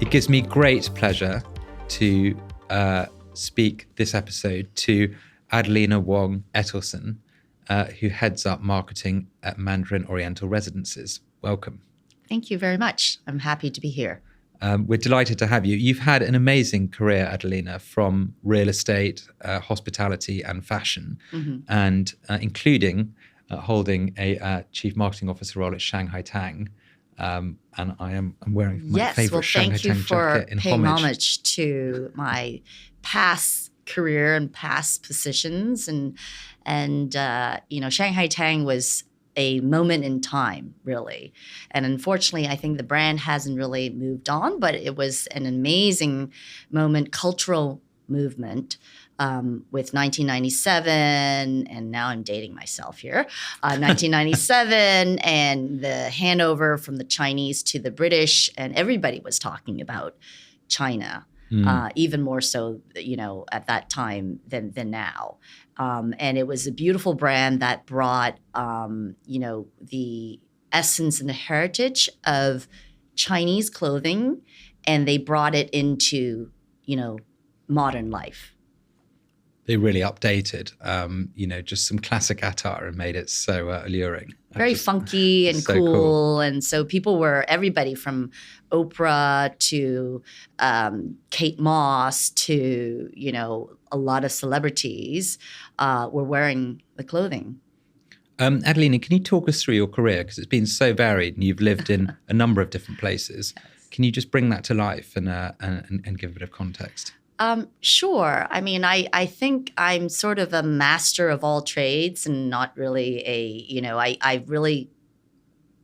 It gives me great pleasure to speak this episode to Adelina Wong Ettelson, who heads up marketing at Mandarin Oriental Residences. Welcome. Thank you very much. I'm happy to be here. We're delighted to have you. You've had an amazing career, Adelina, from real estate, hospitality and fashion, and including holding a chief marketing officer role at Shanghai Tang. And I'm wearing my favorite Shanghai Tang jacket in homage. Thank you for paying homage to my past career and past positions. And Shanghai Tang was a moment in time, really. And unfortunately, I think the brand hasn't really moved on, but it was an amazing moment, cultural movement with 1997, and now I'm dating myself here, 1997 and the handover from the Chinese to the British, and everybody was talking about China. Even more so, at that time than now. And it was a beautiful brand that brought, the essence and the heritage of Chinese clothing, and they brought it into, modern life. They really updated, just some classic attire and made it so alluring. Very funky and so cool. And so everybody from Oprah to Kate Moss to, a lot of celebrities were wearing the clothing. Adelina, can you talk us through your career? Because it's been so varied and you've lived in a number of different places. Yes. Can you just bring that to life and give a bit of context? Sure. I mean, I think I'm sort of a master of all trades and not really I really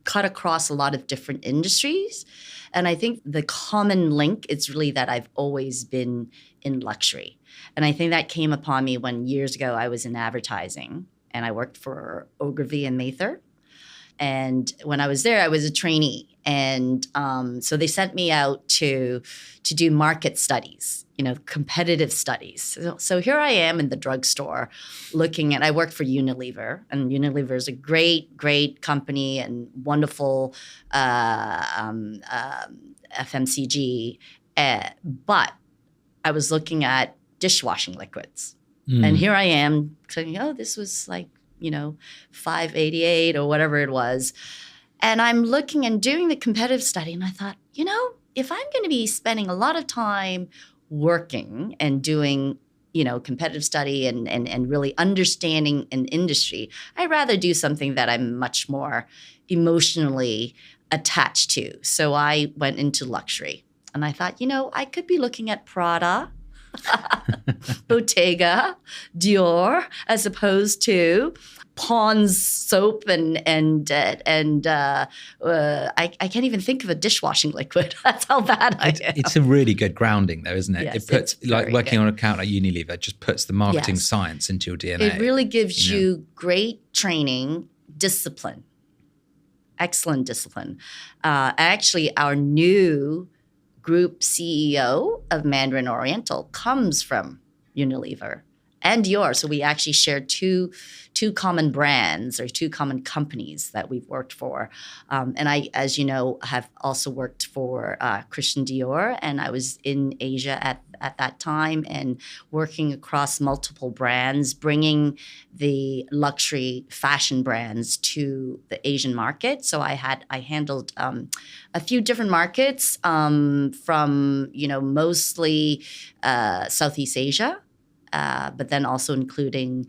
cut across a lot of different industries. And I think the common link is really that I've always been in luxury. And I think that came upon me when years ago I was in advertising and I worked for Ogilvy and Mather. And when I was there, I was a trainee. And so they sent me out to do market studies, competitive studies. So here I am in the drugstore I worked for Unilever, and Unilever is a great, great company and wonderful FMCG. But I was looking at dishwashing liquids. And here I am saying, this was like, $5.88 or whatever it was. And I'm looking and doing the competitive study. And I thought, if I'm going to be spending a lot of time working and doing, competitive study and really understanding an industry, I'd rather do something that I'm much more emotionally attached to. So I went into luxury. And I thought, I could be looking at Prada, Bottega, Dior, as opposed to Pond's soap and I can't even think of a dishwashing liquid. That's how bad I am. It's a really good grounding, though, isn't it? Yes, it puts working on an account like Unilever just puts the marketing science into your DNA. It really gives you great training, discipline, excellent discipline. Actually, our new group CEO of Mandarin Oriental comes from Unilever and Dior. So we actually share two common brands or two common companies that we've worked for. And I, as you know, have also worked for Christian Dior, and I was in Asia at that time and working across multiple brands, bringing the luxury fashion brands to the Asian market. So I handled a few different markets from, mostly Southeast Asia, but then also including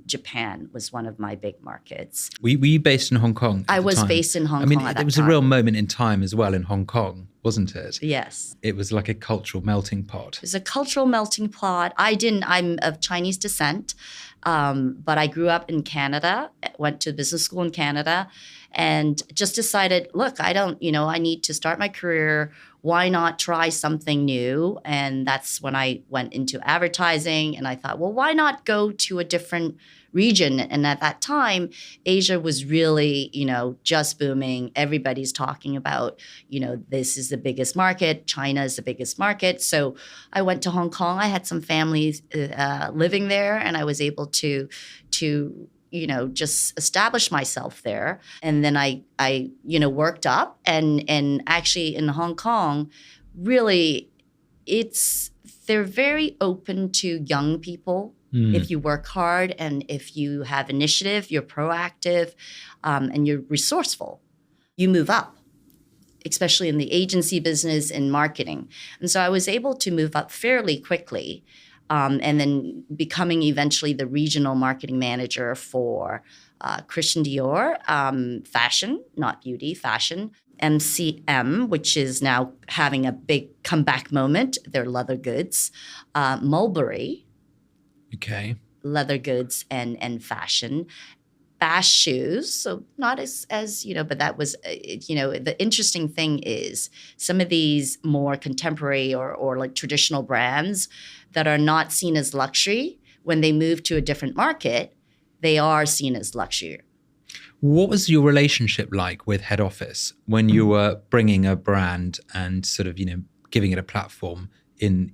Japan was one of my big markets. Were you based in Hong Kong? I was based in Hong Kong at that time. It was a real moment in time as well in Hong Kong, wasn't it? Yes. It was like a cultural melting pot. It was a cultural melting pot. I'm of Chinese descent, but I grew up in Canada, went to business school in Canada, and just decided, look, I need to start my career. Why not try something new? And that's when I went into advertising, and I thought, well, why not go to a different region? And at that time, Asia was really, just booming. Everybody's talking about, this is the biggest market. China is the biggest market. So I went to Hong Kong. I had some families living there, and I was able to just establish myself there. And then I worked up and actually in Hong Kong really, they're very open to young people. If you work hard and if you have initiative, you're proactive, and you're resourceful, you move up, especially in the agency business and marketing. And so I was able to move up fairly quickly, and then becoming eventually the regional marketing manager for Christian Dior, fashion, not beauty, fashion. MCM, which is now having a big comeback moment. They're leather goods. Mulberry, Okay. leather goods and fashion. Bass shoes, so not as but that was the interesting thing is some of these more contemporary or like traditional brands that are not seen as luxury, when they move to a different market, they are seen as luxury. What was your relationship like with head office when you were bringing a brand and sort of, giving it a platform in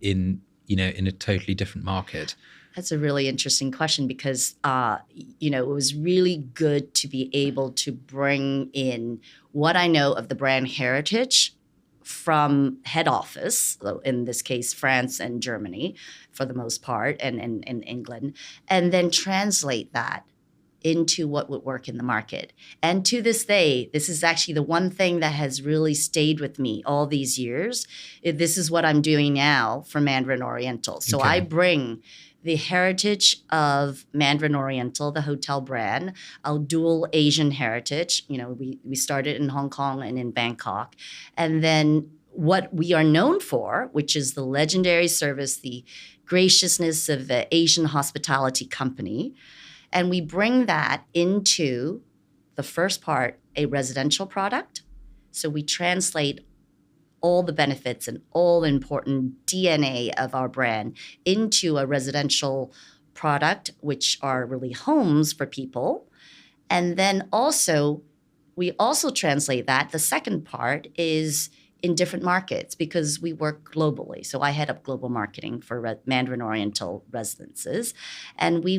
a totally different market? That's a really interesting question because, it was really good to be able to bring in what I know of the brand heritage from head office, so in this case, France and Germany for the most part, and England, and then translate that into what would work in the market. And to this day, this is actually the one thing that has really stayed with me all these years. This is what I'm doing now for Mandarin Oriental. So Okay. I bring the heritage of Mandarin Oriental, the hotel brand, our dual Asian heritage. We started in Hong Kong and in Bangkok. And then what we are known for, which is the legendary service, the graciousness of the Asian hospitality company. And we bring that into the first part, a residential product. So we translate all the benefits and all the important DNA of our brand into a residential product, which are really homes for people. And then we also translate that. The second part is in different markets because we work globally. So I head up global marketing for Mandarin Oriental residences. And we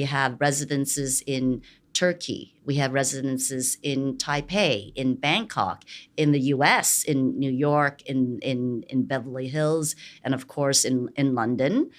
have residences in Turkey. We have residences in Taipei, in Bangkok, in the US, in New York, in Beverly Hills, and of course in London.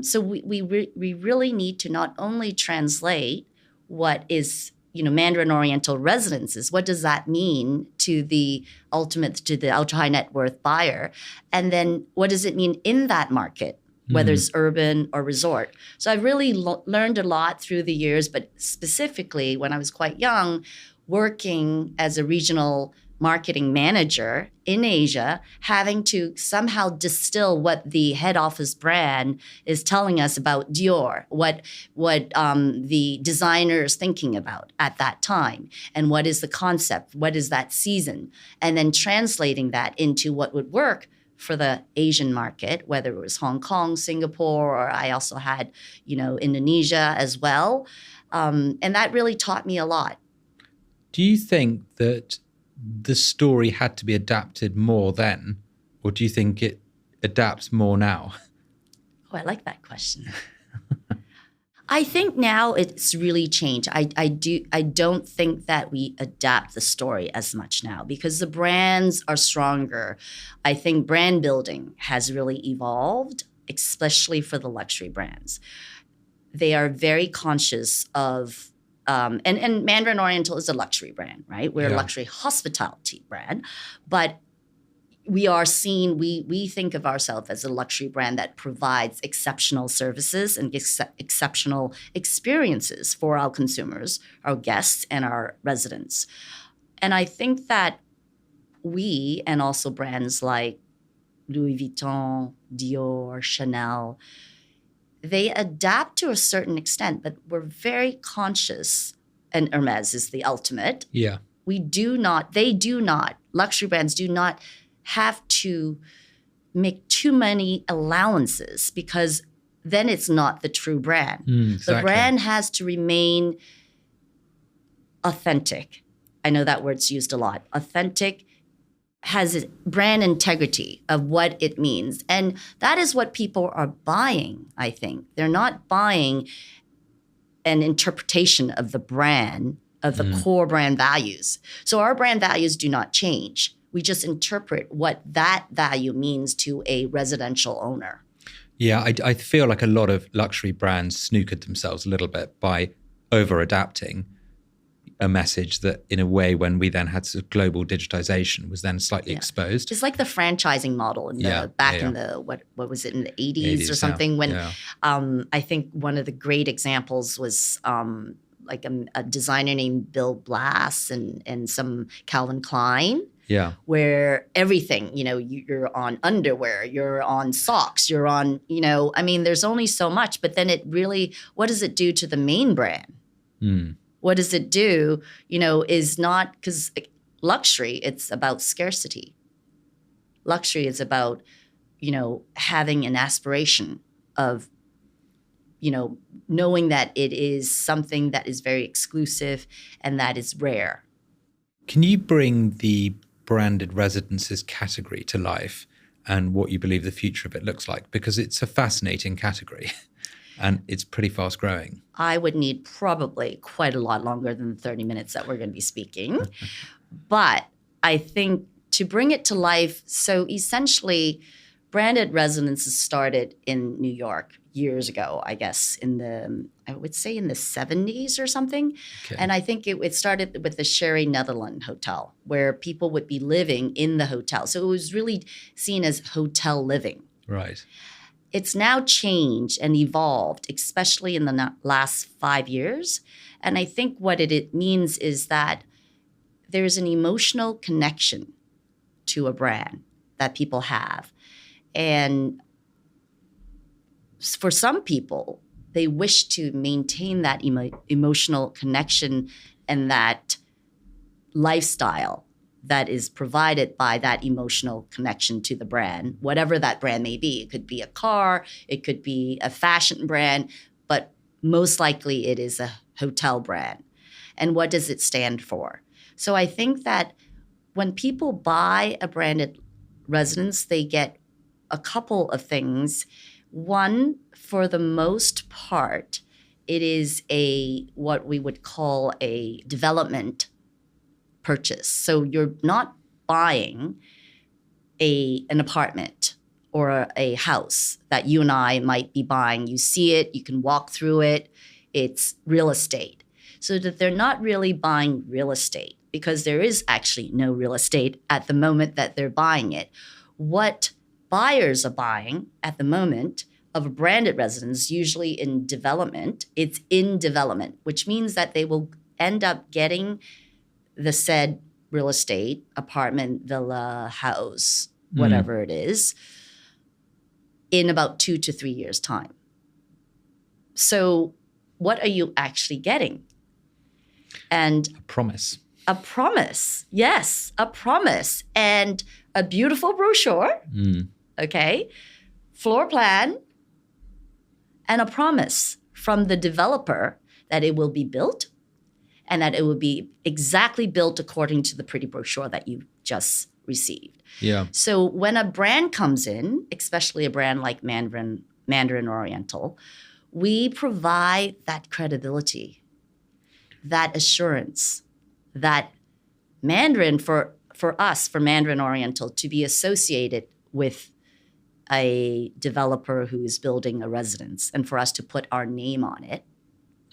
So we really need to not only translate what is Mandarin Oriental residences. What does that mean to the ultra high net worth buyer? And then what does it mean in that market, whether it's urban or resort? So I've really learned a lot through the years, but specifically when I was quite young, working as a regional marketing manager in Asia, having to somehow distill what the head office brand is telling us about Dior, what the designer is thinking about at that time, and what is the concept, what is that season, and then translating that into what would work for the Asian market, whether it was Hong Kong, Singapore, or I also had, Indonesia as well. And that really taught me a lot. Do you think that the story had to be adapted more then, or do you think it adapts more now? Oh, I like that question. I think now it's really changed. I don't think that we adapt the story as much now because the brands are stronger. I think brand building has really evolved, especially for the luxury brands. They are very conscious of and Mandarin Oriental is a luxury brand, right? We're a luxury hospitality brand, but we are seen, we think of ourselves as a luxury brand that provides exceptional services and exceptional experiences for our consumers, our guests, and our residents. And I think that we, and also brands like Louis Vuitton, Dior, Chanel, they adapt to a certain extent, but we're very conscious, and Hermes is the ultimate. Yeah. They do not, luxury brands do not have to make too many allowances because then it's not the true brand. Exactly. The brand has to remain authentic. I know that word's used a lot. Authentic has brand integrity of what it means. And that is what people are buying, I think. They're not buying an interpretation of the brand, of the core brand values. So our brand values do not change. We just interpret what that value means to a residential owner. Yeah, I feel like a lot of luxury brands snookered themselves a little bit by over-adapting a message that, in a way, when we then had sort of global digitization, was then slightly exposed. It's like the franchising model in the in the what was it, in the 80s or something, when I think one of the great examples was like a designer named Bill Blass and some Calvin Klein. Yeah. Where everything, you're on underwear, you're on socks, you're on, I mean, there's only so much, but then what does it do to the main brand? What does it do, is not, because luxury, it's about scarcity. Luxury is about, having an aspiration of, knowing that it is something that is very exclusive and that is rare. Can you bring the branded residences category to life and what you believe the future of it looks like? Because it's a fascinating category and it's pretty fast growing. I would need probably quite a lot longer than the 30 minutes that we're going to be speaking. But I think to bring it to life, so essentially branded residences started in New York years ago, I guess, I would say in the 70s or something. Okay. And I think it started with the Sherry Netherland Hotel, where people would be living in the hotel. So it was really seen as hotel living. Right. It's now changed and evolved, especially in the last 5 years. And I think what it means is that there's an emotional connection to a brand that people have. And for some people, they wish to maintain that emotional connection and that lifestyle that is provided by that emotional connection to the brand, whatever that brand may be. It could be a car, it could be a fashion brand, but most likely it is a hotel brand. And what does it stand for? So I think that when people buy a branded residence, they get a couple of things. One, for the most part, it is what we would call a development purchase. So you're not buying an apartment or a house that you and I might be buying. You see it, you can walk through it, it's real estate. So that they're not really buying real estate, because there is actually no real estate at the moment that they're buying it. What buyers are buying at the moment of a branded residence, usually in development, it's in development, which means that they will end up getting the said real estate, apartment, villa, house, whatever it is, in about 2 to 3 years' time. So what are you actually getting? And a promise. A promise, yes, a promise. And a beautiful brochure, okay, floor plan, and a promise from the developer that it will be built and that it will be exactly built according to the pretty brochure that you just received. Yeah. So when a brand comes in, especially a brand like Mandarin Oriental, we provide that credibility, that assurance, that Mandarin for Mandarin Oriental to be associated with a developer who is building a residence, and for us to put our name on it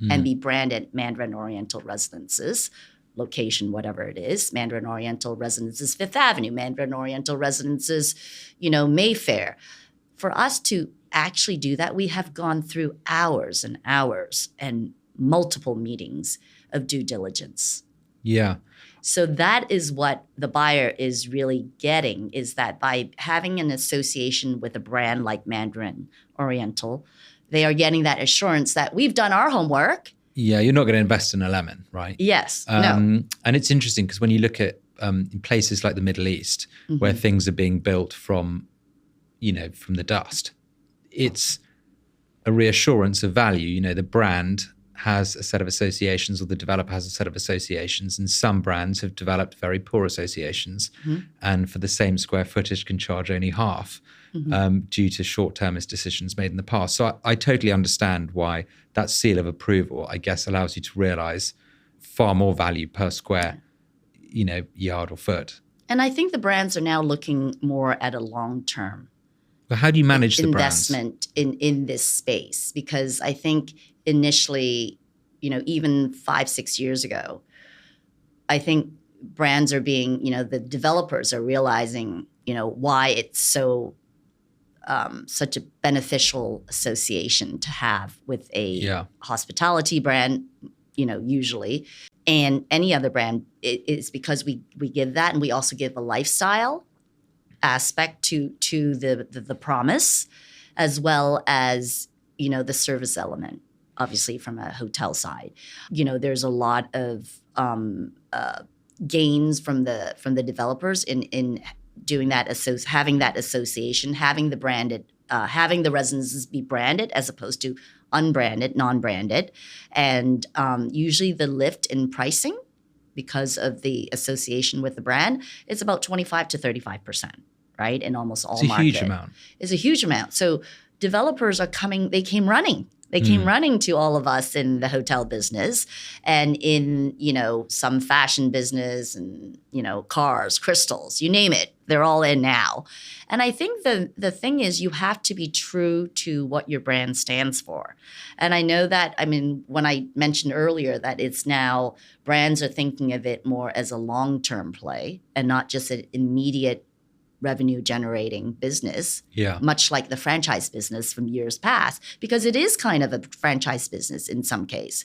and be branded Mandarin Oriental Residences, location, whatever it is, Mandarin Oriental Residences, Fifth Avenue, Mandarin Oriental Residences, Mayfair. For us to actually do that, we have gone through hours and hours and multiple meetings of due diligence. Yeah. So that is what the buyer is really getting, is that by having an association with a brand like Mandarin Oriental, they are getting that assurance that we've done our homework. Yeah, you're not going to invest in a lemon, right? Yes, no. And it's interesting because when you look at in places like the Middle East, where things are being built from the dust, it's a reassurance of value. The brand has a set of associations, or the developer has a set of associations, and some brands have developed very poor associations, and for the same square footage can charge only half due to short-termist decisions made in the past. So I totally understand why that seal of approval, I guess, allows you to realize far more value per square, yard or foot. And I think the brands are now looking more at a long-term But how do you manage the brands? investment in this space, because I think initially, even 5-6 years ago, I think brands are being, the developers are realizing, why it's such a beneficial association to have with a hospitality brand, usually, and any other brand. It's because we give that, and we also give a lifestyle aspect to the promise, as well as the service element. Obviously, from a hotel side, there's a lot of gains from the developers in doing that, having that association, having the branded, having the residences be branded as opposed to unbranded, non-branded, and usually the lift in pricing because of the association with the brand, it's about 25 to 35%, right? In almost all markets. It's a huge amount. It's a huge amount. So developers are coming, they came running. They came running to all of us in the hotel business and in, some fashion business and, cars, crystals, you name it. They're all in now. And I think the thing is you have to be true to what your brand stands for. And I know that, when I mentioned earlier that it's now brands are thinking of it more as a long-term play and not just an immediate revenue generating business, much like the franchise business from years past, because it is kind of a franchise business in some case.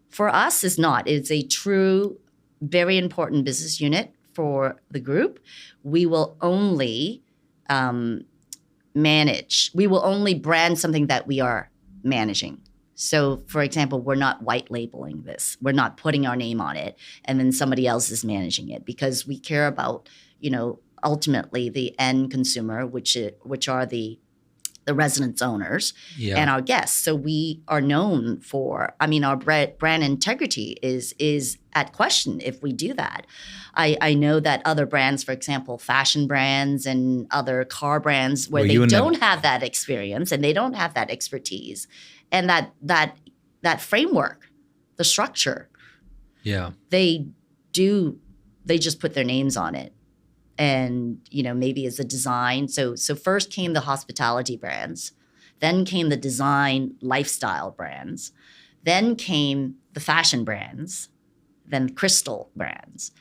For us, it's not. It's a true, very important business unit for the group. We will only manage. We will only brand something that we are managing. So, for example, we're not white labeling this. We're not putting our name on it and then somebody else is managing it, because we care about, ultimately the end consumer, which are the residence owners and our guests. So we are known for, our brand integrity is at question if we do that. I know that other brands, for example, fashion brands and other car brands where they don't have that experience and they don't have that expertise and that framework, the structure. They just put their names on it. And, maybe as a design. So first came the hospitality brands, then came the design lifestyle brands, then came the fashion brands, then crystal brands.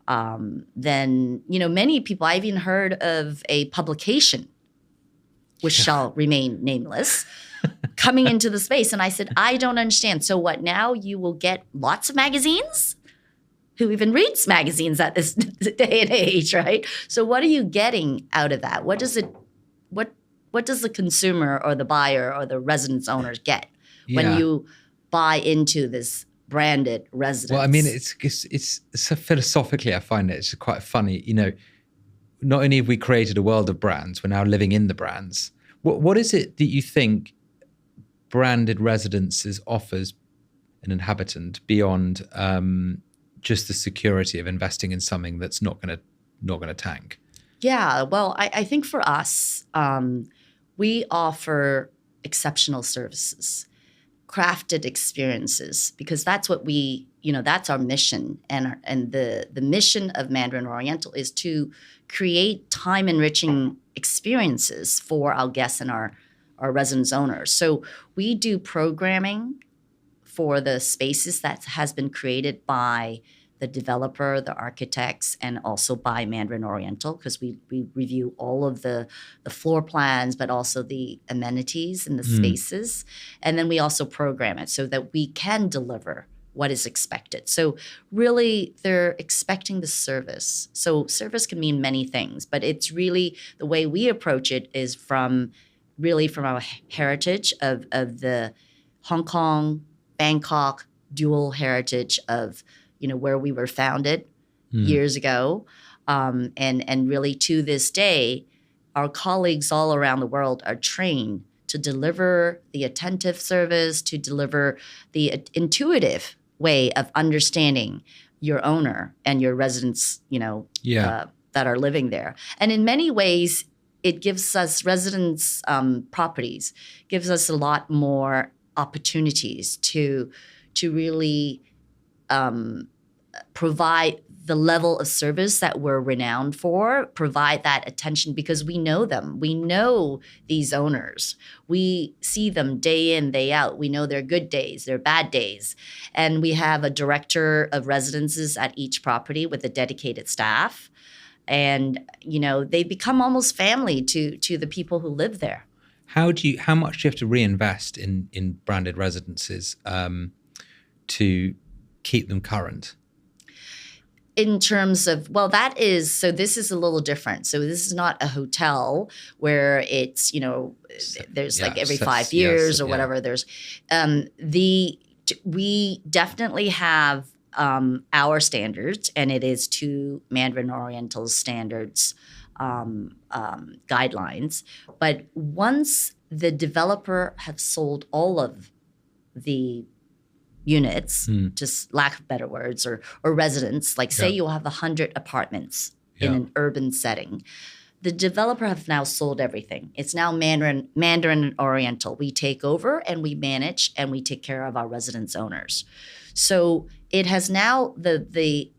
Then, many people, I've even heard of a publication, which shall remain nameless, coming into the space. And I said, I don't understand. So what, now you will get lots of magazines? Who even reads magazines at this day and age, right? So what are you getting out of that? What does the consumer or the buyer or the residence owners get when you buy into this branded residence? Well, it's so philosophically, I find it's quite funny. Not only have we created a world of brands, we're now living in the brands. What is it that you think branded residences offers an inhabitant beyond just the security of investing in something that's not going to tank? Yeah, well, I think for us, we offer exceptional services, crafted experiences, because that's what that's our mission. And the mission of Mandarin Oriental is to create time-enriching experiences for our guests and our residence owners. So we do programming for the spaces that has been created by the developer, the architects, and also by Mandarin Oriental, because we review all of the floor plans, but also the amenities in the spaces. And then we also program it so that we can deliver what is expected. So really, they're expecting the service. So service can mean many things, but it's really the way we approach it is from our heritage of the Hong Kong, Bangkok dual heritage of where we were founded years ago, and really to this day, our colleagues all around the world are trained to deliver the attentive service, to deliver the intuitive way of understanding your owner and your residents, that are living there. And in many ways, it gives us residence properties, gives us a lot more opportunities to really provide the level of service that we're renowned for, provide that attention because we know them. We know these owners. We see them day in, day out. We know their good days, their bad days. And we have a director of residences at each property with a dedicated staff. And, they become almost family to the people who live there. How much do you have to reinvest in branded residences to keep them current? In terms of, this is a little different. So this is not a hotel where it's, there's like every 5 years or whatever. There's we definitely have our standards, and it is to Mandarin Oriental's standards guidelines. But once the developer has sold all of the units, just lack of better words, or residents, like say you'll have 100 apartments in an urban setting. The developer have now sold everything. It's now Mandarin Oriental. We take over and we manage and we take care of our residence owners. So it has now the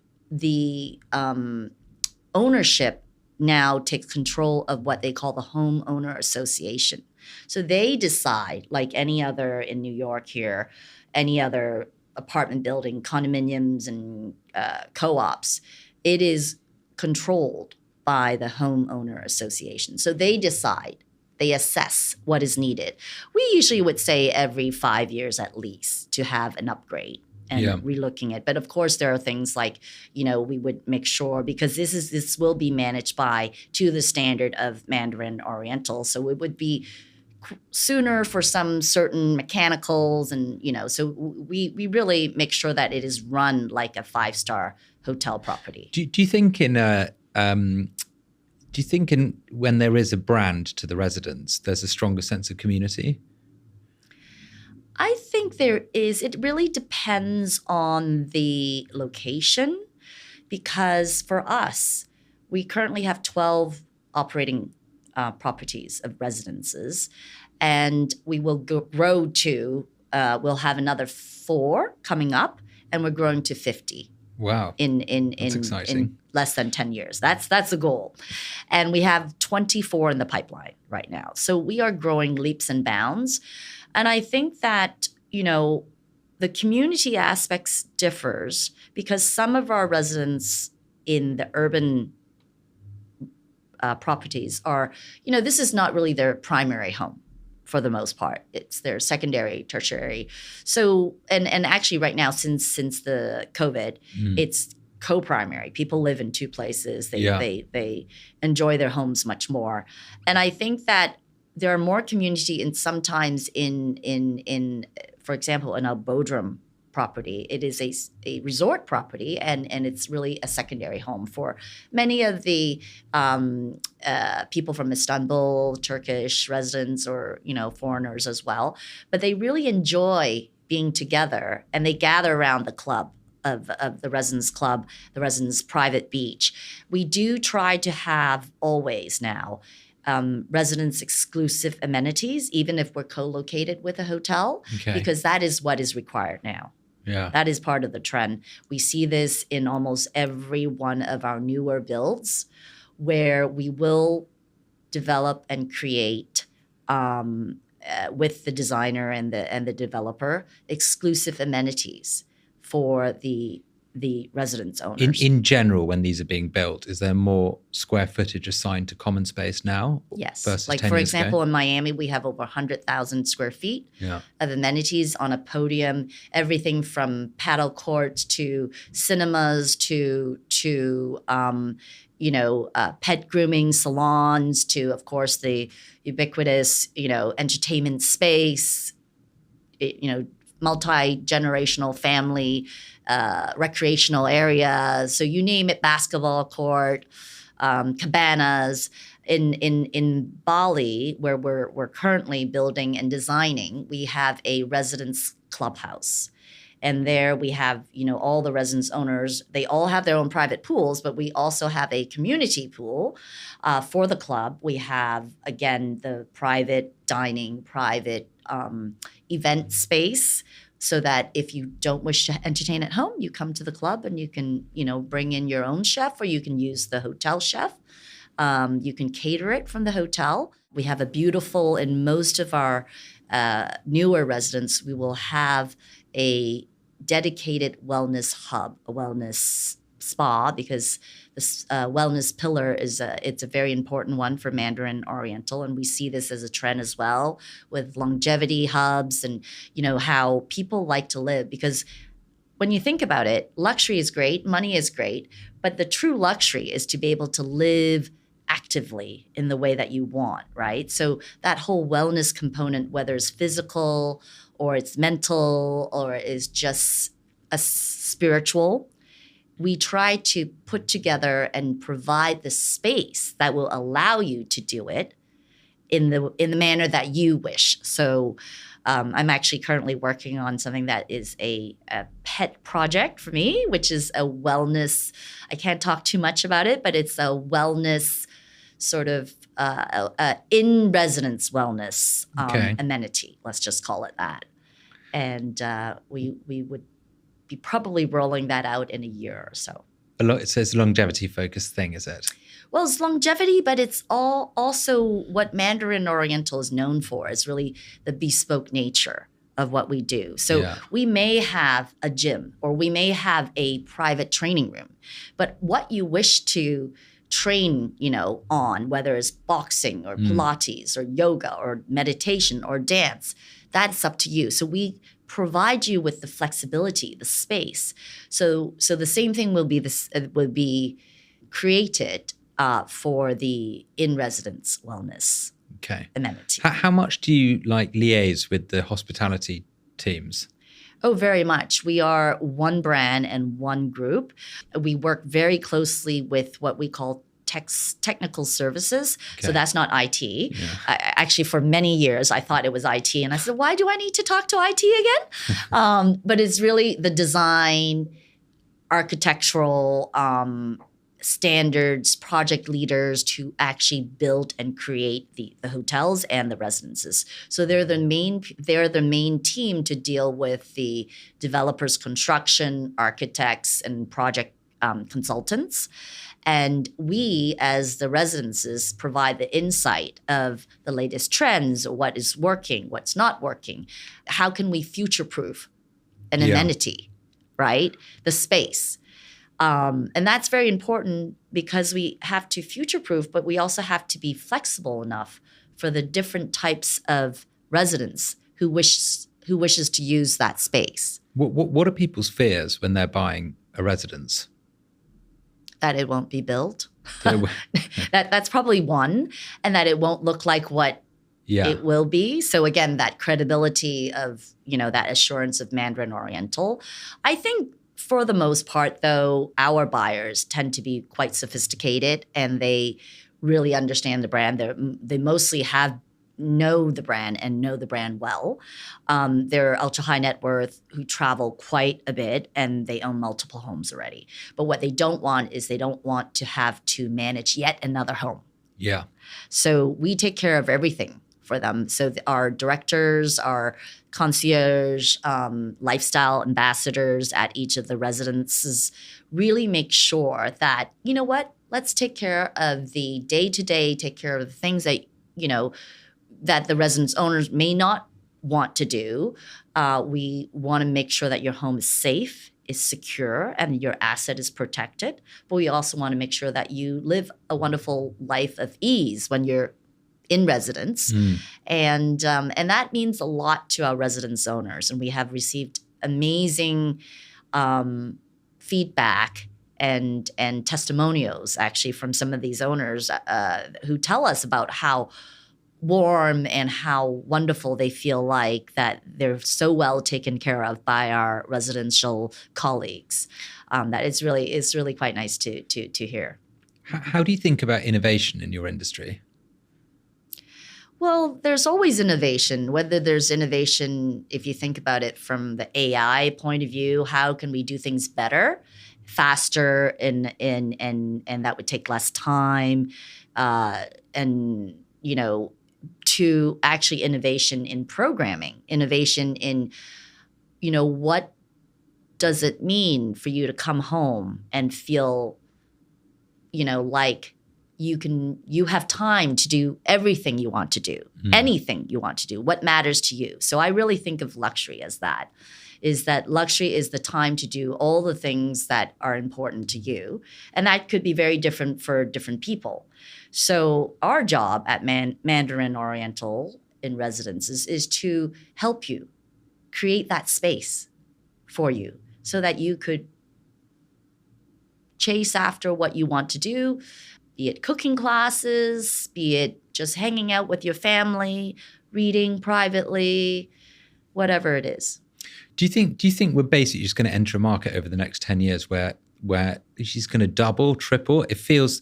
ownership now takes control of what they call the homeowner association. So they decide, like any other in New York here, any other apartment building, condominiums and co-ops, it is controlled by the homeowner association. So they decide, they assess what is needed. We usually would say every 5 years at least to have an upgrade and relooking it. But of course, there are things like, we would make sure, because this will be managed to the standard of Mandarin Oriental. So it would be sooner for some certain mechanicals, and so we really make sure that it is run like a 5-star hotel property. Do you think when there is a brand to the residence, there's a stronger sense of community? I think there is. It really depends on the location, because for us, we currently have 12 operating properties of residences, and we will grow to, we'll have another 4 coming up, and we're growing to 50. Wow. That's exciting. In less than 10 years. That's the goal. And we have 24 in the pipeline right now. So we are growing leaps and bounds. And I think that, the community aspects differs, because some of our residents in the urban properties are, this is not really their primary home for the most part. It's their secondary, tertiary. So, and actually right now, since the COVID, it's co-primary. People live in 2 places. They enjoy their homes much more. And I think that there are more community, and sometimes in for example, in our Bodrum property, it is a resort property, and it's really a secondary home for many of the people from Istanbul, Turkish residents, or foreigners as well. But they really enjoy being together, and they gather around the club of the residence club, the residence private beach. We do try to have always now residence exclusive amenities, even if we're co-located with a hotel, because that is what is required now. Yeah. That is part of the trend. We see this in almost every one of our newer builds, where we will develop and create with the designer and the developer exclusive amenities for the residence owners. In general, when these are being built, is there more square footage assigned to common space now? Yes. Versus like 10 for years example, ago? in Miami, we have over 100,000 square feet of amenities on a podium, everything from paddle courts to cinemas to pet grooming salons to, of course, the ubiquitous, entertainment space, multi-generational family recreational area. So you name it, basketball court, cabanas. In Bali, where we're currently building and designing, we have a residence clubhouse. And there we have, all the residence owners, they all have their own private pools, but we also have a community pool for the club. We have, again, the private dining, private event space, so that if you don't wish to entertain at home, you come to the club and you can, bring in your own chef, or you can use the hotel chef. You can cater it from the hotel. We have a beautiful, in most of our newer residents, we will have a dedicated wellness hub, a wellness spa, because this wellness pillar it's a very important one for Mandarin Oriental, and we see this as a trend as well with longevity hubs and how people like to live. Because when you think about it, luxury is great, money is great, but the true luxury is to be able to live actively in the way that you want, right? So that whole wellness component, whether it's physical or it's mental or is just a spiritual, we try to put together and provide the space that will allow you to do it in the manner that you wish. So I'm actually currently working on something that is a pet project for me, which is a wellness. I can't talk too much about it, but it's a wellness sort of in residence wellness amenity. Let's just call it that. And we would be probably rolling that out in a year or so. It says longevity focused thing, is it? Well, it's longevity, but it's also what Mandarin Oriental is known for, is really the bespoke nature of what we do. So we may have a gym or we may have a private training room, but what you wish to train, on, whether it's boxing or Pilates or yoga or meditation or dance, that's up to you. So we provide you with the flexibility, the space. So the same thing will be created for the in-residence wellness amenity. How much do you liaise with the hospitality teams? Oh, very much. We are one brand and one group. We work very closely with what we call technical services. So that's not IT. Yeah. Actually, for many years, I thought it was IT. And I said, why do I need to talk to IT again? But it's really the design, architectural standards, project leaders to actually build and create the hotels and the residences. So they're the main team to deal with the developers, construction, architects, and project consultants. And we, as the residences, provide the insight of the latest trends, what is working, what's not working. How can we future-proof an amenity, right? The space. And that's very important because we have to future-proof, but we also have to be flexible enough for the different types of residents who wishes to use that space. What are people's fears when they're buying a residence? That it won't be built. That's probably one, and that it won't look like what it will be. So again, that credibility of, that assurance of Mandarin Oriental. I think for the most part, though, our buyers tend to be quite sophisticated and they really understand the brand. They mostly know the brand and know the brand well. They're ultra high net worth who travel quite a bit and they own multiple homes already. But what they don't want is they don't want to have to manage yet another home. Yeah. So we take care of everything for them. So our directors, our concierge, lifestyle ambassadors at each of the residences really make sure that, let's take care of the day-to-day, take care of the things that, that the residence owners may not want to do. We want to make sure that your home is safe, is secure, and your asset is protected. But we also want to make sure that you live a wonderful life of ease when you're in residence. And that means a lot to our residence owners. And we have received amazing feedback and testimonials actually from some of these owners who tell us about how warm and how wonderful they feel like that they're so well taken care of by our residential colleagues. That it's really quite nice to hear. How do you think about innovation in your industry? Well, there's always innovation, whether there's innovation, if you think about it from the AI point of view, how can we do things better, faster, and that would take less time, to actually innovation in programming, innovation in, what does it mean for you to come home and feel, like you have time to do everything you want to do, anything you want to do, what matters to you. So I really think of luxury as that, is that luxury is the time to do all the things that are important to you. And that could be very different for different people. So our job at Mandarin Oriental in residences is to help you create that space for you so that you could chase after what you want to do, be it cooking classes, be it just hanging out with your family, reading privately, whatever it is. Do you think we're basically just going to enter a market over the next 10 years where she's going to double, triple? It feels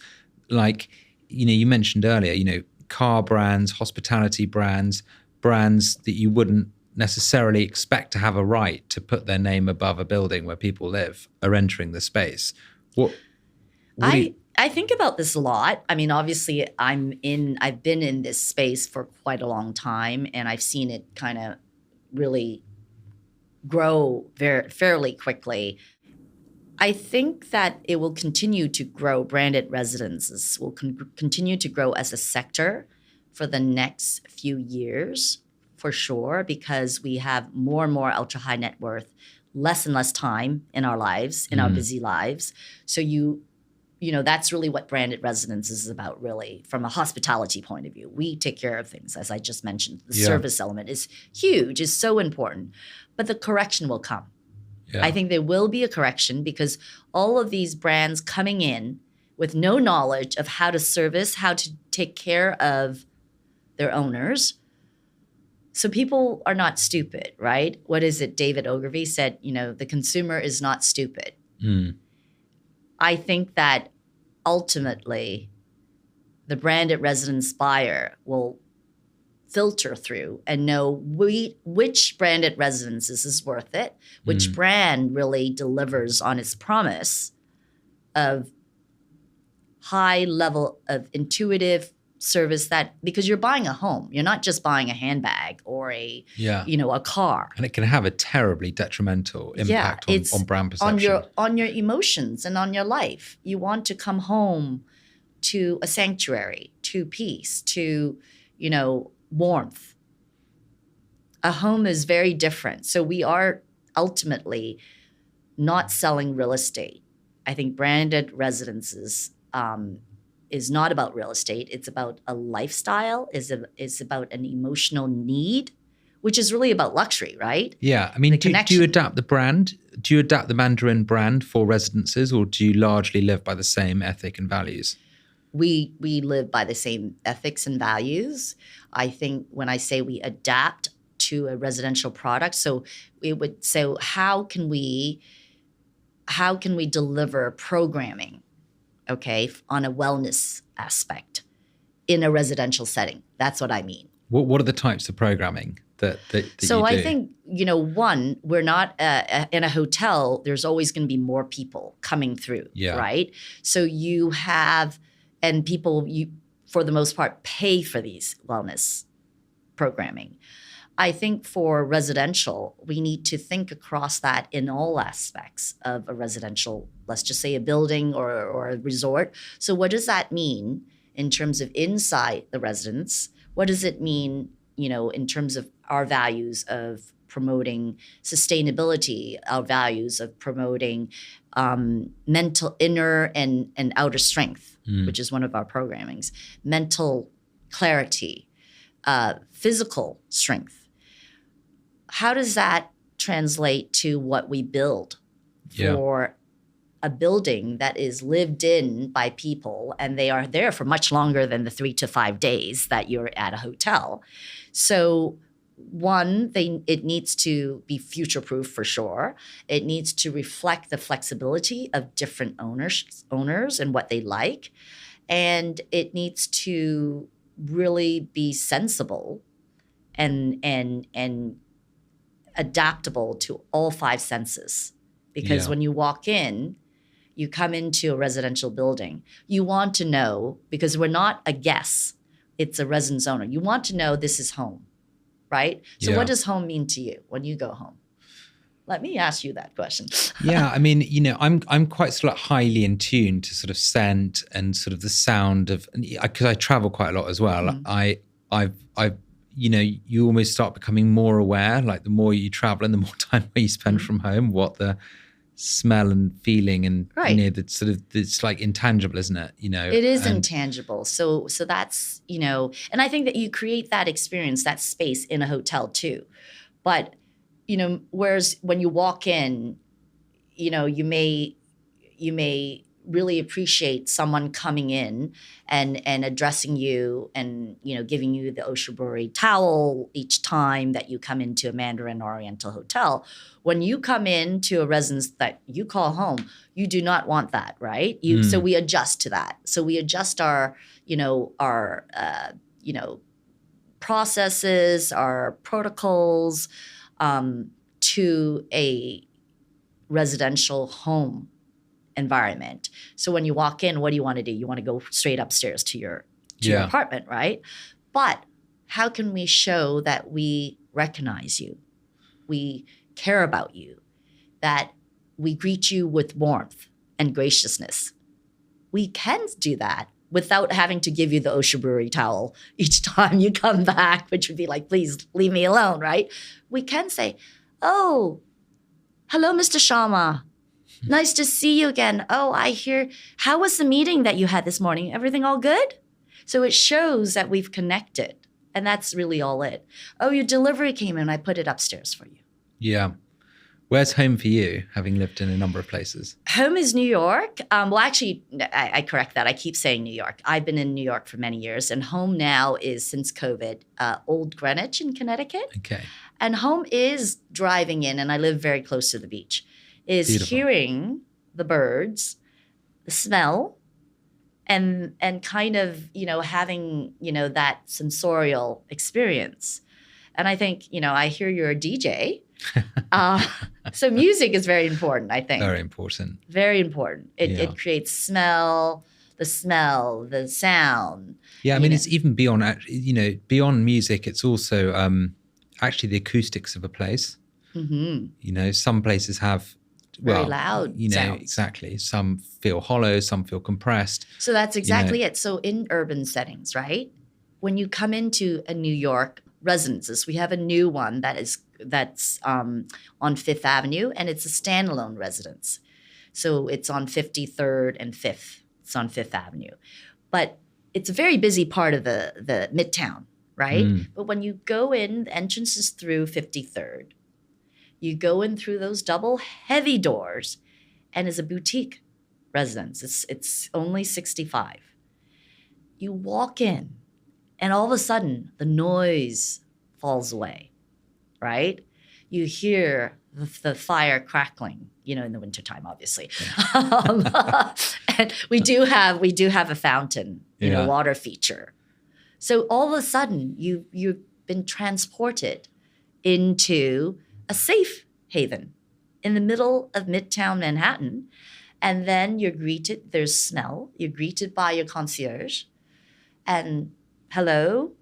like, you mentioned earlier, car brands, hospitality brands that you wouldn't necessarily expect to have a right to put their name above a building where people live are entering the space. I think about this a lot. I mean, obviously I've been in this space for quite a long time, and I've seen it kind of really grow fairly quickly. I think that it will continue to grow. Branded residences will continue to grow as a sector for the next few years, for sure, because we have more and more ultra high net worth, less and less time in our lives, in our busy lives. So that's really what branded residences is about, really, from a hospitality point of view. We take care of things, as I just mentioned. The service element is huge, is so important. But the correction will come. Yeah. I think there will be a correction because all of these brands coming in with no knowledge of how to service, how to take care of their owners. So people are not stupid, right? What is it? David Ogilvy said, the consumer is not stupid. I think that ultimately the branded residence buyer will filter through and know which branded residences is worth it, which brand really delivers on its promise of high level of intuitive service, that because you're buying a home, you're not just buying a handbag or a car. And it can have a terribly detrimental impact on brand perception. On your emotions and on your life. You want to come home to a sanctuary, to peace, to, warmth. A home is very different. So we are ultimately not selling real estate. I think branded residences is not about real estate. It's about a lifestyle. It's about an emotional need, which is really about luxury, right? Yeah. I mean, do you adapt the brand? Do you adapt the Mandarin brand for residences, or do you largely live by the same ethic and values? We live by the same ethics and values. I think when I say we adapt to a residential product, so how can we deliver programming, okay, on a wellness aspect in a residential setting? That's what I mean. What are the types of programming that so you do? I think, one, we're not in a hotel, there's always going to be more people coming through, right? So you have, and people, for the most part, pay for these wellness programming. I think for residential, we need to think across that in all aspects of a residential, let's just say a building or a resort. So what does that mean in terms of inside the residence? What does it mean, in terms of our values of promoting sustainability, our values of promoting mental inner and outer strength, which is one of our programmings, mental clarity, physical strength. How does that translate to what we build for a building that is lived in by people, and they are there for much longer than the 3 to 5 days that you're at a hotel? So one, it needs to be future-proof for sure. It needs to reflect the flexibility of different owners and what they like. And it needs to really be sensible and adaptable to all 5 senses. Because when you walk in, you come into a residential building, you want to know, because we're not a guest, it's a residence owner. You want to know this is home, right? So what does home mean to you when you go home? Let me ask you that question. Yeah, I mean, I'm quite sort of highly in tune to sort of scent and sort of the sound of, because I travel quite a lot as well. I've you almost start becoming more aware, like the more you travel and the more time you spend from home, what the smell and feeling and Right. the sort of, it's like intangible, isn't it? It is intangible. So that's, and I think that you create that experience, that space in a hotel too. But, whereas when you walk in, you may really appreciate someone coming in and addressing you and, giving you the Oshibori towel each time that you come into a Mandarin Oriental hotel. When you come into a residence that you call home, you do not want that, right? So we adjust to that. So we adjust our processes, our protocols, to a residential home environment. So when you walk in, what do you want to do? You want to go straight upstairs to your apartment, right? But how can we show that we recognize you? We care about you, that we greet you with warmth and graciousness. We can do that without having to give you the Oshiburi towel each time you come back, which would be like, please leave me alone, right? We can say, oh, hello, Mr. Sharma. Nice to see you again. Oh, I hear, how was the meeting that you had this morning? Everything all good? So it shows that we've connected. And that's really all it. Oh, your delivery came in. I put it upstairs for you. Yeah. Where's home for you, having lived in a number of places? Home is New York. Well, actually, I correct that. I keep saying New York. I've been in New York for many years. And home now is, since COVID, Old Greenwich in Connecticut. Okay. And home is driving in, and I live very close to the beach, is Beautiful. hearing the birds, the smell, and kind of, having, that sensorial experience. And I think, I hear you're a DJ. So music is very important, I think. Very important. Very important. It creates smell, the sound. Yeah, I mean, it's even beyond, beyond music, it's also actually the acoustics of a place. Mm-hmm. Some places have very loud sounds. Exactly. Some feel hollow, some feel compressed. So that's exactly it. So in urban settings, right? When you come into a New York residences, we have a new one that's on Fifth Avenue, and it's a standalone residence. So it's on 53rd and 5th. It's on Fifth Avenue. But it's a very busy part of the Midtown, right? But when you go in, the entrance is through 53rd. You go in through those double heavy doors, and it's a boutique residence. It's only 65. You walk in, and all of a sudden, the noise falls away, right? You hear the fire crackling, in the wintertime, obviously. And we do have a fountain, water feature. So all of a sudden, you've been transported into a safe haven in the middle of Midtown Manhattan. And then you're greeted, there's smell, you're greeted by your concierge, and hello,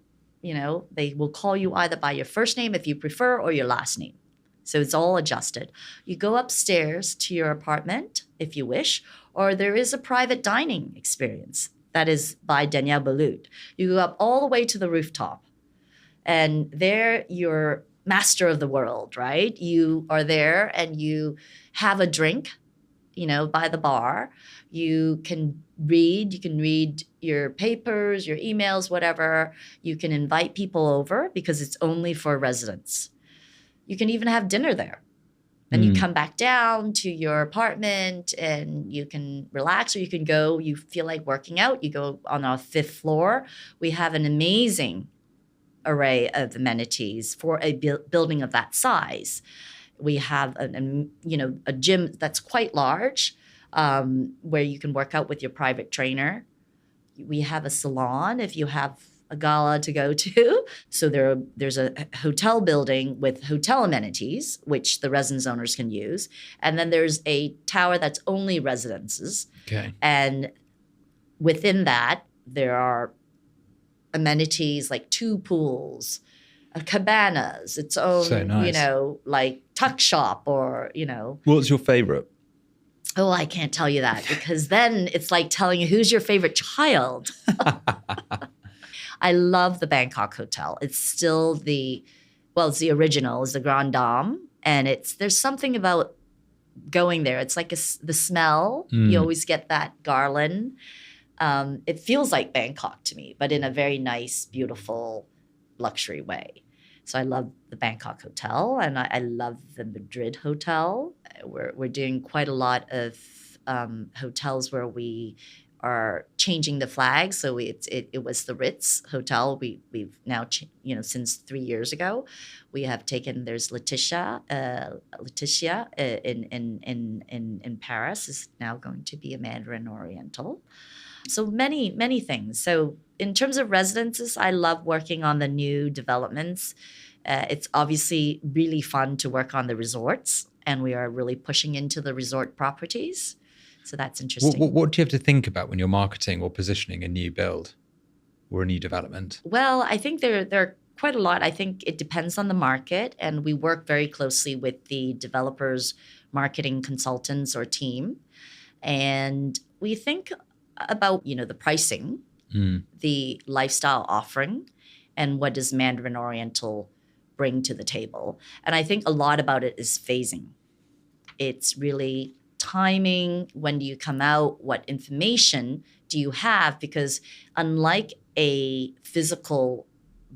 they will call you either by your first name if you prefer, or your last name. So it's all adjusted. You go upstairs to your apartment if you wish, or there is a private dining experience that is by Danielle Balut. You go up all the way to the rooftop, and there you're master of the world, right? You are there and you have a drink, by the bar. You can read your papers, your emails, whatever. You can invite people over because it's only for residents. You can even have dinner there. Then you come back down to your apartment and you can relax, or you can go, you feel like working out, you go on our 5th floor. We have an amazing array of amenities for a building of that size. We have a gym that's quite large, where you can work out with your private trainer. We have a salon if you have a gala to go to. So there's a hotel building with hotel amenities, which the residence owners can use. And then there's a tower that's only residences. Okay. And within that, there are amenities like 2 pools, cabanas, its own, So nice. like tuck shop or, you know. What's your favorite? Oh, I can't tell you that because then it's like telling you who's your favorite child. I love the Bangkok Hotel. It's still it's the original, it's the Grand Dame. And there's something about going there. It's like the smell. You always get that garland. It feels like Bangkok to me, but in a very nice, beautiful, luxury way. So I love the Bangkok Hotel, and I love the Madrid Hotel. We're doing quite a lot of hotels where we are changing the flag. So it was the Ritz Hotel. We've now since 3 years ago, we have taken. There's Letitia in Paris is now going to be a Mandarin Oriental. So many things. So in terms of residences, I love working on the new developments. It's obviously really fun to work on the resorts, and we are really pushing into the resort properties. So that's interesting. What do you have to think about when you're marketing or positioning a new build or a new development? Well, I think there are quite a lot. I think it depends on the market, and we work very closely with the developers, marketing consultants or team. And we think about, the pricing, the lifestyle offering, and what does Mandarin Oriental bring to the table. And I think a lot about it is phasing. It's really timing. When do you come out? What information do you have? Because unlike a physical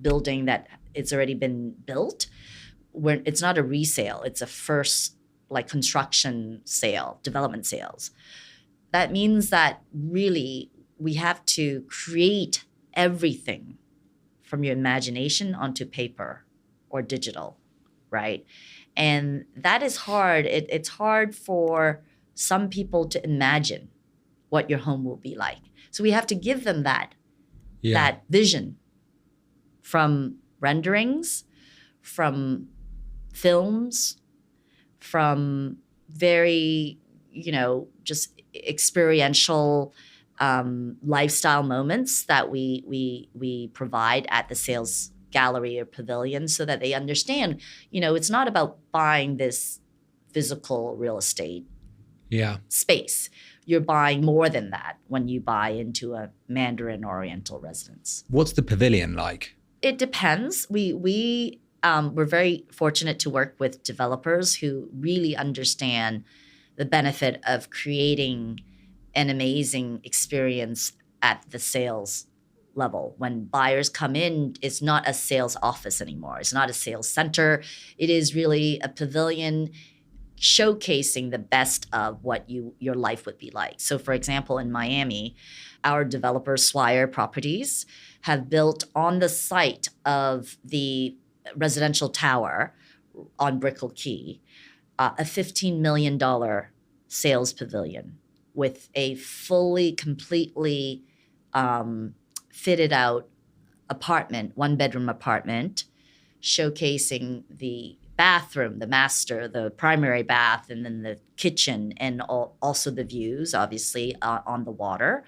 building that it's already been built, where it's not a resale, it's a first construction sale, development sales. That means that really we have to create everything from your imagination onto paper or digital, right? And that is hard. It's hard for some people to imagine what your home will be like. So we have to give them that vision from renderings, from films, from very, just experiential lifestyle moments that we provide at the sales gallery or pavilion, so that they understand, it's not about buying this physical real estate space. You're buying more than that when you buy into a Mandarin Oriental residence. What's the pavilion like? It depends. We're very fortunate to work with developers who really understand the benefit of creating an amazing experience at the sales level. When buyers come in, it's not a sales office anymore. It's not a sales center. It is really a pavilion showcasing the best of what your life would be like. So for example, in Miami, our developer Swire Properties have built on the site of the residential tower on Brickell Key, a $15 million sales pavilion with a fully, completely fitted out apartment, 1-bedroom apartment, showcasing the bathroom, the master, the primary bath, and then the kitchen, and also the views, obviously, on the water.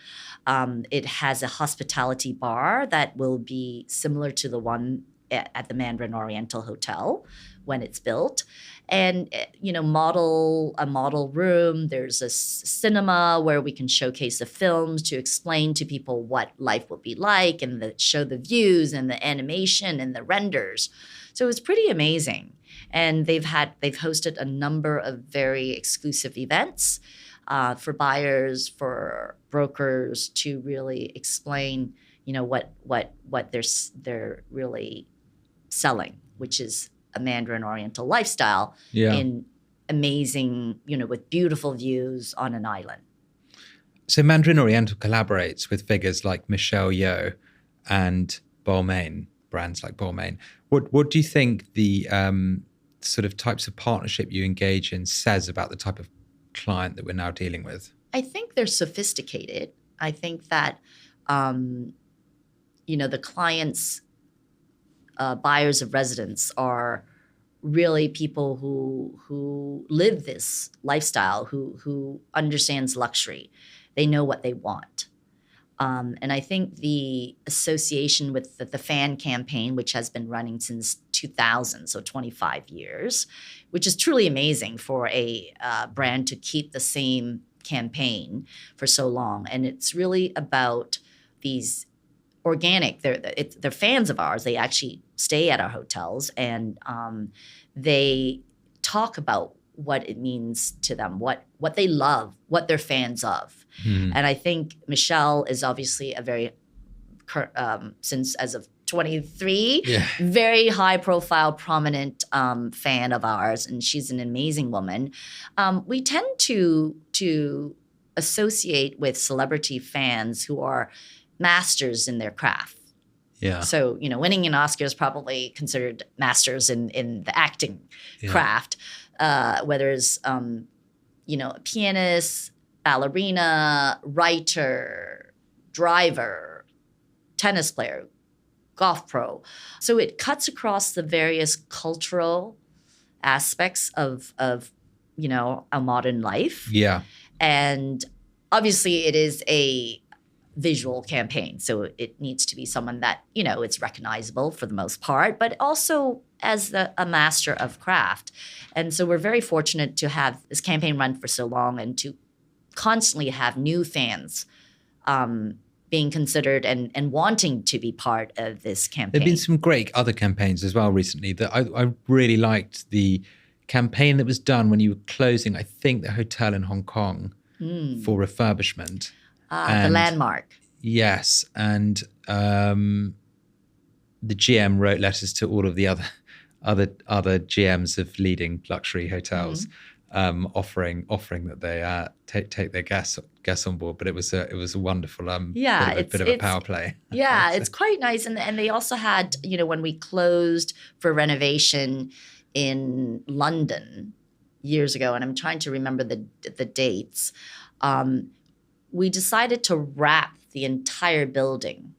It has a hospitality bar that will be similar to the one at the Mandarin Oriental Hotel when it's built. And, a model room. There's a cinema where we can showcase the films to explain to people what life will be like, and show the views and the animation and the renders. So it's pretty amazing. And they've hosted a number of very exclusive events for buyers, for brokers, to really explain, what they're really selling, which is a Mandarin Oriental lifestyle in amazing, with beautiful views on an island. So Mandarin Oriental collaborates with figures like Michelle Yeoh and Balmain, brands like Balmain. What do you think the sort of types of partnership you engage in says about the type of client that we're now dealing with? I think they're sophisticated. I think that, the clients, buyers of residence, are really people who live this lifestyle, who understands luxury. They know what they want. And I think the association with the fan campaign, which has been running since 2000, so 25 years, which is truly amazing for a brand to keep the same campaign for so long. And it's really about these organic, they're fans of ours. They actually stay at our hotels, and they talk about what it means to them, what they love, what they're fans of. And I think Michelle is obviously a very, since as of 23, very high profile, prominent fan of ours, and she's an amazing woman. We tend to associate with celebrity fans who are masters in their craft. Yeah. So, winning an Oscar is probably considered masters in the acting craft, whether it's, a pianist, ballerina, writer, driver, tennis player, golf pro. So it cuts across the various cultural aspects of a modern life. Yeah. And obviously it is a visual campaign. So it needs to be someone that, it's recognizable for the most part, but also as a master of craft. And so we're very fortunate to have this campaign run for so long and to constantly have new fans being considered and wanting to be part of this campaign. There have been some great other campaigns as well recently that I really liked. The campaign that was done when you were closing, I think, the hotel in Hong Kong for refurbishment. The Landmark. Yes. And the GM wrote letters to all of the other GMs of leading luxury hotels, offering that they take their guests on board. But it was a wonderful bit of a power play. Yeah, it's quite nice. And they also had, when we closed for renovation in London years ago, and I'm trying to remember the dates, we decided to wrap the entire building,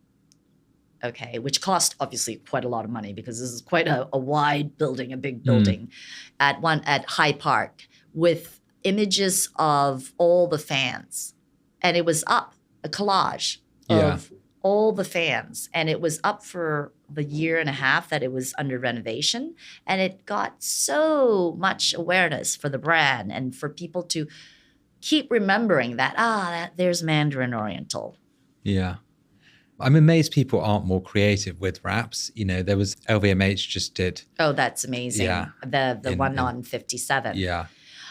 which cost obviously quite a lot of money because this is quite a wide building, a big building, at Hyde Park, with images of all the fans. And it was up, a collage of all the fans. And it was up for the year and a half that it was under renovation. And it got so much awareness for the brand and for people to keep remembering that there's Mandarin Oriental. Yeah. I'm amazed people aren't more creative with wraps. There was LVMH just did. Oh, that's amazing. Yeah. The one on 57. Yeah.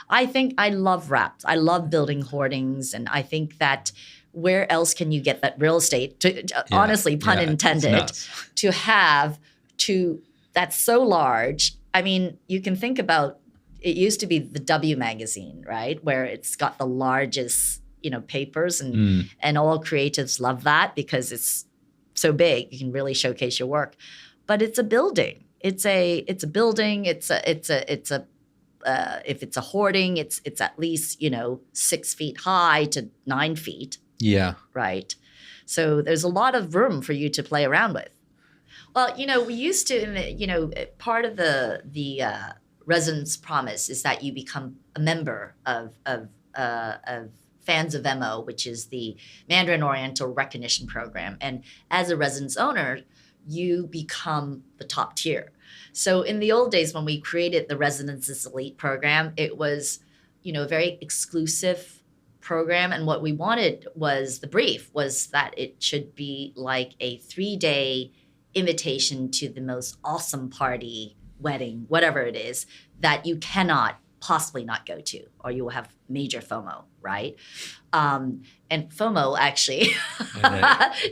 I love wraps. I love building hoardings. And I think that where else can you get that real estate, honestly, pun intended, to have that's so large. I mean, you can think about, it used to be the W magazine, right? Where it's got the largest, papers and all creatives love that because it's so big. You can really showcase your work, but it's a building. It's a building. If it's a hoarding, it's at least, 6 feet high to 9 feet. Yeah. Right. So there's a lot of room for you to play around with. Well, we used to, part of the residence promise is that you become a member of Fans of MO, which is the Mandarin Oriental Recognition Program. And as a residence owner, you become the top tier. So in the old days when we created the Residences Elite program, it was, a very exclusive program. And what we wanted was, the brief was that it should be like a 3-day invitation to the most awesome party, wedding, whatever it is, that you cannot possibly not go to, or you will have major FOMO, right? And FOMO, actually,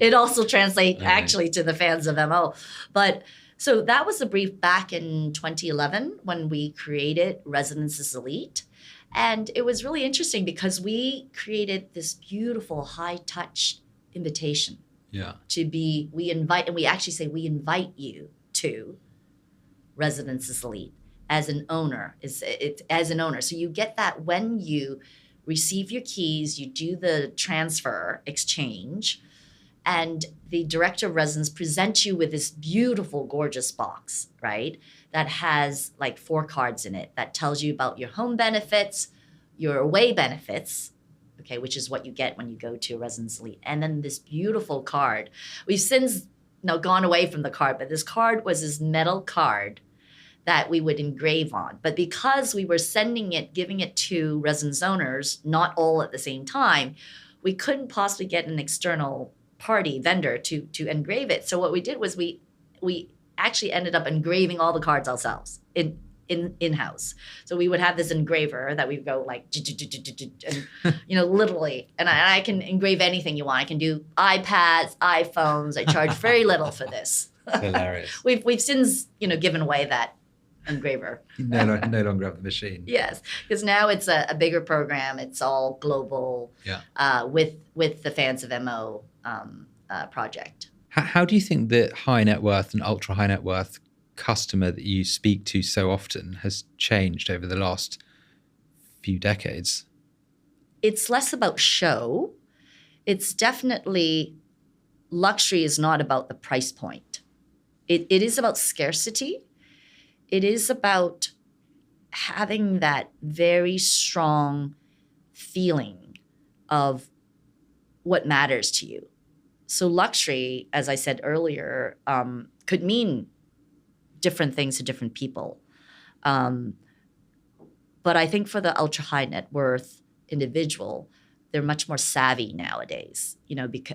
it also translates actually to the Fans of MO. But so that was the brief back in 2011 when we created Residences Elite. And it was really interesting because we created this beautiful high-touch invitation. Yeah. We actually say we invite you to Residences Elite as an owner. It's as an owner. So you get that when you receive your keys, you do the transfer exchange, and the director of residence presents you with this beautiful, gorgeous box, right? That has like 4 cards in it that tells you about your home benefits, your away benefits, which is what you get when you go to a Residence Elite. And then this beautiful card. We've since gone away from the card, but this card was this metal card that we would engrave on. But because we were giving it to residence owners, not all at the same time, we couldn't possibly get an external party vendor to engrave it. So what we did was we actually ended up engraving all the cards ourselves in-house. So we would have this engraver that we would go like, and, literally, and I can engrave anything you want. I can do iPads, iPhones. I charge very little for this. Hilarious. We've since, given away that engraver. No longer have the machine. Yes, because now it's a bigger program. It's all global. Yeah. With the Fans of MO project. How do you think the high net worth and ultra high net worth customer that you speak to so often has changed over the last few decades? It's less about show. It's definitely, luxury is not about the price point. It is about scarcity. It is about having that very strong feeling of what matters to you. So luxury, as I said earlier, could mean different things to different people. But I think for the ultra high net worth individual, they're much more savvy nowadays,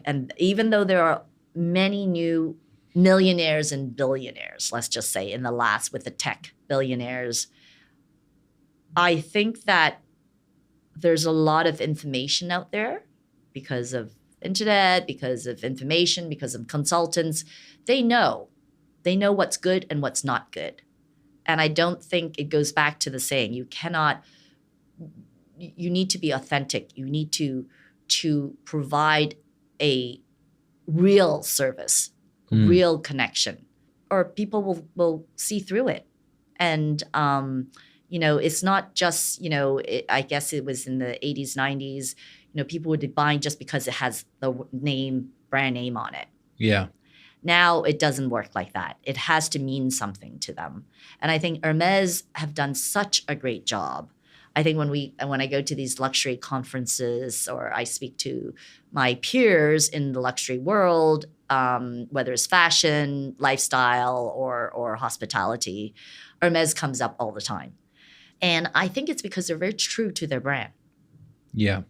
and even though there are many new millionaires and billionaires, let's just say with the tech billionaires, I think that there's a lot of information out there because of internet, because of information, because of consultants. They know what's good and what's not good. And I don't think it goes back to the saying, you need to be authentic. You need to provide a real service, real connection, or people will see through it. And, it's not just, I guess it was in the 80s, 90s, people would be buying just because it has the brand name on it. Yeah. Now it doesn't work like that. It has to mean something to them. And I think Hermès have done such a great job. I think when I go to these luxury conferences or I speak to my peers in the luxury world, whether it's fashion, lifestyle, or hospitality, Hermès comes up all the time. And I think it's because they're very true to their brand. Yeah.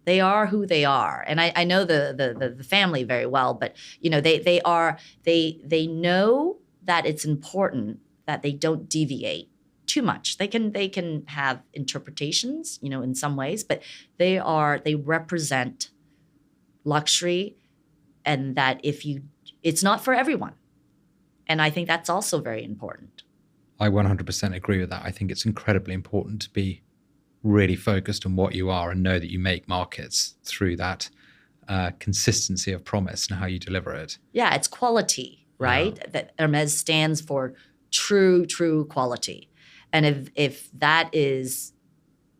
They are who they are. And I know the family very well, but they know that it's important that they don't deviate too much. They can have interpretations, in some ways, but they represent luxury, and that it's not for everyone. And I think that's also very important. I 100% agree with that. I think it's incredibly important to be really focused on what you are and know that you make markets through that consistency of promise and how you deliver it. Yeah, it's quality, right? Yeah. That Hermès stands for true quality. And if that is,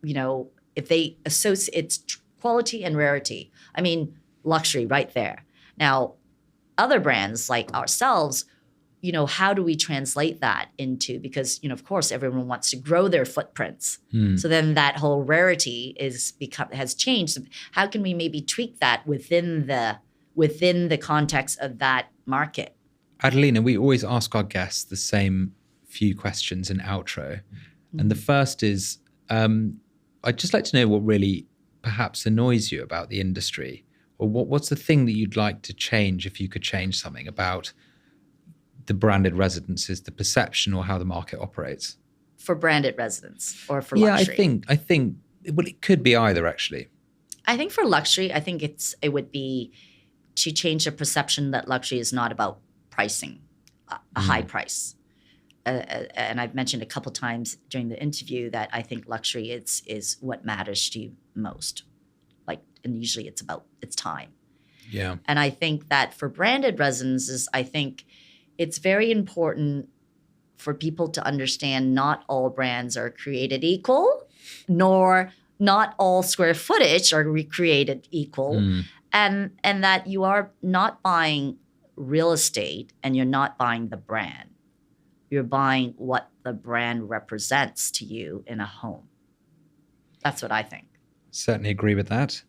if they associate, it's quality and rarity. I mean, luxury right there. Now, other brands like ourselves, how do we translate that into, because, of course, everyone wants to grow their footprints. So then that whole rarity has changed. How can we maybe tweak that within the context of that market? Adelina, we always ask our guests the same few questions in outro. And the first is, I'd just like to know what really perhaps annoys you about the industry, or what's the thing that you'd like to change if you could change something about the branded residences, the perception, or how the market operates? For branded residence or for luxury? Yeah, I think it could be either, actually. I think for luxury, I think it would be to change the perception that luxury is not about pricing, a high price. And I've mentioned a couple times during the interview that I think luxury is what matters to you most. And usually it's time. Yeah. And I think that for branded residences, I think it's very important for people to understand not all brands are created equal, nor not all square footage are recreated equal, and that you are not buying real estate and you're not buying the brand. You're buying what the brand represents to you in a home. That's what I think. Certainly agree with that.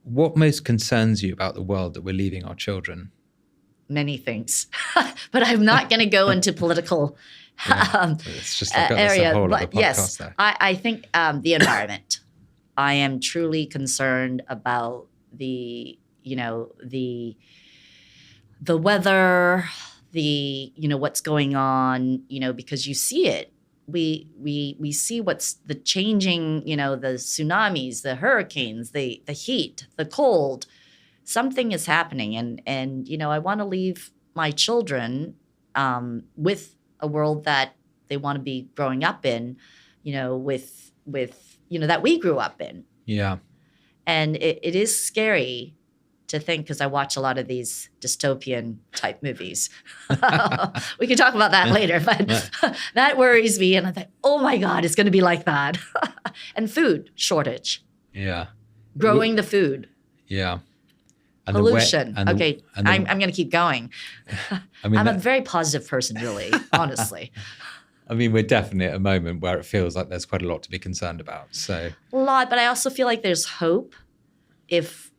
What most concerns you about the world that we're leaving our children? many things, but I'm not going to go into political It's just like that's area. a whole other But podcast yes, there. I think the environment. I am truly concerned about the weather, what's going on, because you see it. We see what's the changing, the tsunamis, the hurricanes, the heat, the cold. Something is happening, and I want to leave my children with a world that they want to be growing up in, with that we grew up in. Yeah. And it is scary to think, because I watch a lot of these dystopian type movies. We can talk about that later, but that worries me. And I think, oh my God, it's going to be like that. And food shortage. Yeah. Growing the food. Yeah. And pollution. I'm going to keep going. I'm a very positive person, really, honestly. I mean, we're definitely at a moment where it feels like there's quite a lot to be concerned about. So a lot, but I also feel like there's hope if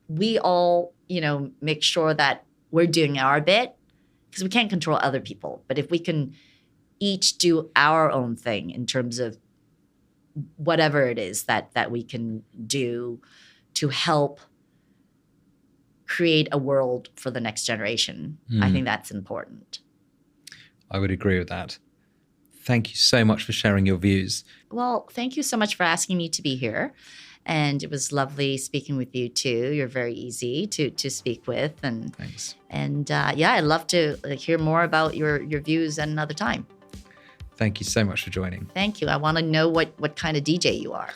we all, make sure that we're doing our bit, because we can't control other people. But if we can each do our own thing in terms of whatever it is that we can do to help create a world for the next generation, I think that's important. I would agree with that. Thank you so much for sharing your views. Well, thank you so much for asking me to be here. And it was lovely speaking with you too. You're very easy to speak with. And thanks. And I'd love to hear more about your views at another time. Thank you so much for joining. Thank you. I want to know what kind of DJ you are.